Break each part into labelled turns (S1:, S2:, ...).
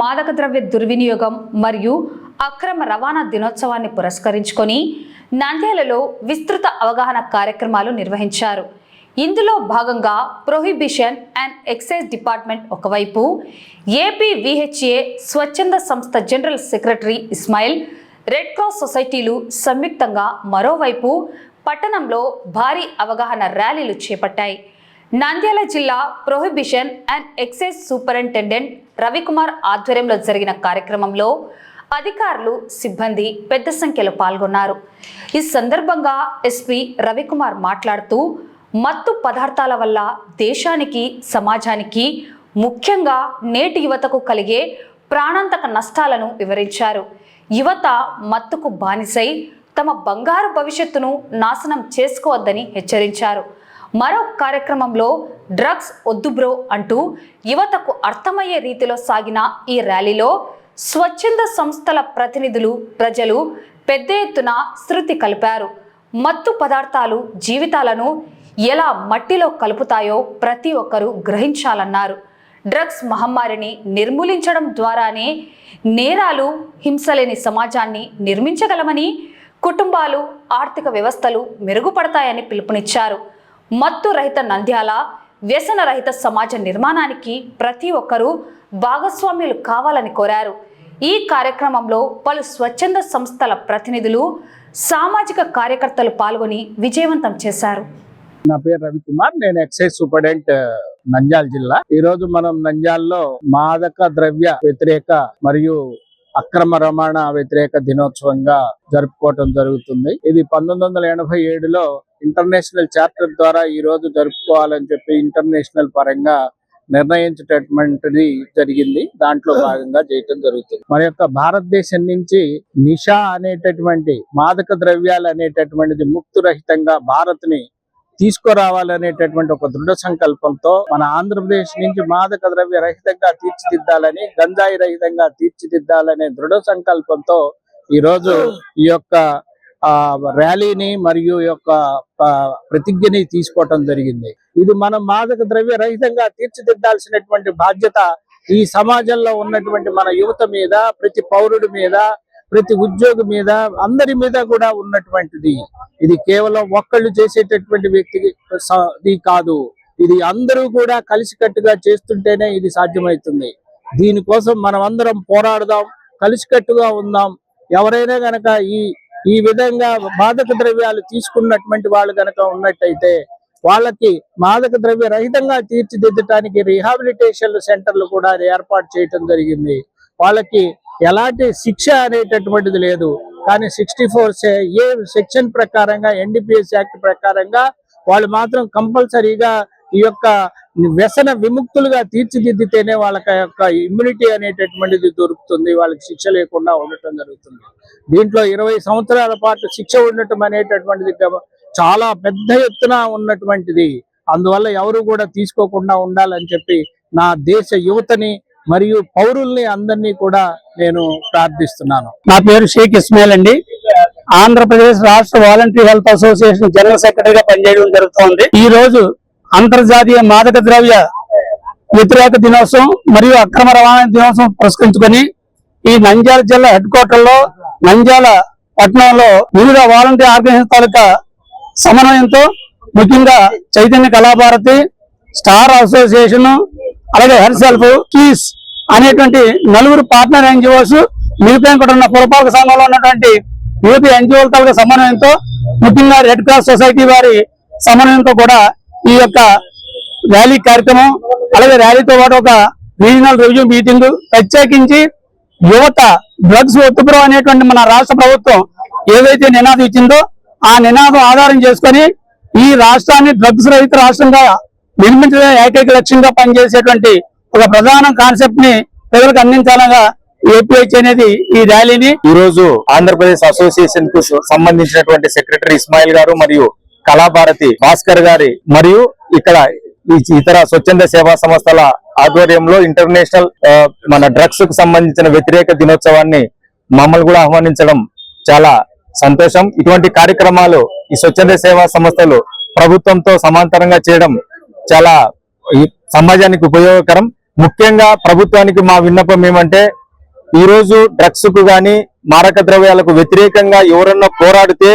S1: మాదక ద్రవ్య దుర్వినియోగం మరియు అక్రమ రవాణా దినోత్సవాన్ని పురస్కరించుకొని నంద్యాలలో విస్తృత అవగాహన కార్యక్రమాలు నిర్వహించారు. ఇందులో భాగంగా ప్రొహిబిషన్ అండ్ ఎక్సైజ్ డిపార్ట్మెంట్ ఒకవైపు, ఏపీ విహెచ్ఏ స్వచ్ఛంద సంస్థ general secretary Ismail, red cross సొసైటీలు సంయుక్తంగా మరోవైపు పట్టణంలో భారీ అవగాహన ర్యాలీలు చేపట్టాయి. నంద్యాల జిల్లా prohibition and excise superintendent Ravikumar ఆధ్వర్యంలో జరిగిన కార్యక్రమంలో అధికారులు, సిబ్బంది పెద్ద సంఖ్యలో పాల్గొన్నారు. ఈ సందర్భంగా ఎస్పీ రవికుమార్ మాట్లాడుతూ, మత్తు పదార్థాల వల్ల దేశానికి, సమాజానికి, ముఖ్యంగా నేటి యువతకు కలిగే ప్రాణాంతక నష్టాలను వివరించారు. యువత మత్తుకు బానిసై తమ బంగారు భవిష్యత్తును నాశనం చేసుకోవద్దని హెచ్చరించారు. మరో కార్యక్రమంలో డ్రగ్స్ వద్దు బ్రో అంటూ యువతకు అర్థమయ్యే రీతిలో సాగిన ఈ ర్యాలీలో స్వచ్ఛంద సంస్థల ప్రతినిధులు, ప్రజలు పెద్ద ఎత్తున శృతి కలిపారు. మత్తు పదార్థాలు జీవితాలను ఎలా మట్టిలో కలుపుతాయో ప్రతి ఒక్కరూ గ్రహించాలన్నారు. డ్రగ్స్ మహమ్మారిని నిర్మూలించడం ద్వారానే నేరాలు, హింసలేని సమాజాన్ని నిర్మించగలమని, కుటుంబాలు, ఆర్థిక వ్యవస్థలు మెరుగుపడతాయని పిలుపునిచ్చారు. మత్తు రహిత నంద్యాల, వ్యసన రహిత సమాజ నిర్మాణానికి ప్రతి ఒక్కరూ భాగస్వామ్యులు కావాలని కోరారు. ఈ కార్యక్రమంలో పలు స్వచ్ఛంద సంస్థల ప్రతినిధులు, సామాజిక కార్యకర్తలు పాల్గొని విజయవంతం చేశారు.
S2: నా పేరు రవికుమార్, నేను ఎక్సైజ్ సూపరింటెండెంట్ నంద్యాల జిల్లా. ఈ రోజు మనం నంద్యాలలో మాదక ద్రవ్య వ్యతిరేక మరియు అక్రమ రవాణా వ్యతిరేక దినోత్సవంగా జరుపుకోవటం జరుగుతుంది. ఇది 1987లో ఇంటర్నేషనల్ చార్టర్ ద్వారా ఈ రోజు జరుపుకోవాలని చెప్పి ఇంటర్నేషనల్ పరంగా నిర్ణయించేటటువంటిది జరిగింది. దాంట్లో భాగంగా చేయటం జరుగుతుంది. మన యొక్క భారతదేశం నుంచి నిషా అనేటటువంటి మాదక ద్రవ్యాలు అనేటటువంటిది ముక్తురహితంగా భారత్ ని తీసుకురావాలనేటటువంటి ఒక దృఢ సంకల్పంతో మన ఆంధ్రప్రదేశ్ నుంచి మాదక ద్రవ్య రహితంగా తీర్చిదిద్దాలని, గంజాయి రహితంగా తీర్చిదిద్దాలనే దృఢ సంకల్పంతో ఈ రోజు ఈ యొక్క ర్యాలీని మరియు ఈ యొక్క ప్రతిజ్ఞని తీసుకోవటం జరిగింది. ఇది మనం మాదక ద్రవ్య రహితంగా తీర్చిదిద్దాల్సినటువంటి బాధ్యత ఈ సమాజంలో ఉన్నటువంటి మన యువత మీద, ప్రతి పౌరుడి మీద, ప్రతి ఉద్యోగి మీద, అందరి మీద కూడా ఉన్నటువంటిది. ఇది కేవలం ఒక్కళ్ళు చేసేటటువంటి వ్యక్తికి కాదు. ఇది అందరూ కూడా కలిసికట్టుగా చేస్తుంటేనే ఇది సాధ్యమవుతుంది. దీనికోసం మనం అందరం పోరాడదాం, కలిసికట్టుగా ఉందాం. ఎవరైనా గనక ఈ విధంగా మాదక ద్రవ్యాలు తీసుకున్నటువంటి వాళ్ళు గనక ఉన్నట్టయితే వాళ్ళకి మాదక ద్రవ్య రహితంగా తీర్చిదిద్దడానికి రీహాబిలిటేషన్ సెంటర్లు కూడా ఏర్పాటు చేయటం జరిగింది. వాళ్ళకి ఎలాంటి శిక్ష అనేటటువంటిది లేదు. కానీ 64A సెక్షన్ ప్రకారంగా, NDPS యాక్ట్ ప్రకారంగా వాళ్ళు మాత్రం కంపల్సరీగా ఈ యొక్క వ్యసన విముక్తులుగా తీర్చిదిద్దితేనే వాళ్ళకి యొక్క ఇమ్యూనిటీ అనేటటువంటిది దొరుకుతుంది. వాళ్ళకి శిక్ష లేకుండా ఉండటం జరుగుతుంది. దీంట్లో 20 సంవత్సరాల పాటు శిక్ష ఉండటం అనేటటువంటిది చాలా పెద్ద ఎత్తున ఉన్నటువంటిది. అందువల్ల ఎవరు కూడా తీసుకోకుండా ఉండాలని చెప్పి నా దేశ యువతని మరియు పౌరుల్ని అందరినీ కూడా నేను ప్రార్థిస్తున్నాను.
S3: నా పేరు షేక్ ఇస్మాయిల్ అండి. ఆంధ్రప్రదేశ్ రాష్ట్ర వాలంటరీ హెల్త్ అసోసియేషన్ జనరల్ సెక్రటరీగా పనిచేయడం జరుగుతోంది. ఈ రోజు అంతర్జాతీయ మాదక ద్రవ్య వ్యతిరేక దినోత్సవం మరియు అక్రమ రవాణా దినోత్సవం పురస్కరించుకొని ఈ నంద్యాల జిల్లా హెడ్ క్వార్టర్ లో, నంద్యాల పట్టణంలో వివిధ వాలంటరీ ఆర్గనైజేషన్ తాలూకా సమన్వయంతో, ముఖ్యంగా చైతన్య కళాభారతి, స్టార్ అసోసియేషన్, అలాగే హెల్త్ సెల్ఫ్, కీస్ అనేటువంటి 4 పార్ట్నర్ ఎన్జిఓస్, మిగతా కూడా ఉన్న పురపాలక సంఘంలో ఉన్నటువంటి వివిధ ఎన్జిఓల తాలూకా సమన్వయంతో, ముఖ్యంగా రెడ్ క్రాస్ సొసైటీ వారి సమన్వయంతో కూడా ఈ యొక్క ర్యాలీ కార్యక్రమం, అలాగే ర్యాలీతో పాటు ఒక రీజనల్ రివ్యూ మీటింగ్, ప్రత్యేకించి యువత డ్రగ్స్ వద్దు అనేటువంటి మన రాష్ట్ర ప్రభుత్వం ఏదైతే నినాదం ఇచ్చిందో ఆ నినాదం ఆధారం చేసుకొని ఈ రాష్ట్రాన్ని డ్రగ్స్ రహిత రాష్ట్రంగా నిర్మించడమే ఏకైక లక్ష్యంగా పనిచేసేటువంటి ఒక ప్రధాన కాన్సెప్ట్ ని ప్రజలకు అందించాలగా ఏపీహెచ్ అనేది ఈ ర్యాలీని
S4: ఈ రోజు ఆంధ్రప్రదేశ్ అసోసియేషన్ కు సంబంధించినటువంటి సెక్రటరీ ఇస్మాయిల్ గారు మరియు కళాభారతి భాస్కర్ గారి మరియు ఇక్కడ ఇతర స్వచ్ఛంద సేవా సంస్థల ఆధ్వర్యంలో ఇంటర్నేషనల్ మన డ్రగ్స్ కు సంబంధించిన వ్యతిరేక దినోత్సవాన్ని మమ్మల్ని కూడా ఆహ్వానించడం చాలా సంతోషం. ఇటువంటి కార్యక్రమాలు ఈ స్వచ్ఛంద సేవా సంస్థలు ప్రభుత్వంతో సమాంతరంగా చేయడం చాలా సమాజానికి ఉపయోగకరం. ముఖ్యంగా ప్రభుత్వానికి మా విన్నపం ఏమంటే ఈ రోజు డ్రగ్స్ కు గాని మారక ద్రవ్యాలకు వ్యతిరేకంగా ఎవరన్నా పోరాడితే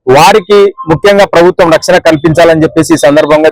S4: వారికి ముఖ్యంగా ప్రభుత్వం రక్షణ కల్పించాలని చెప్పేసి ఈ సందర్భంగా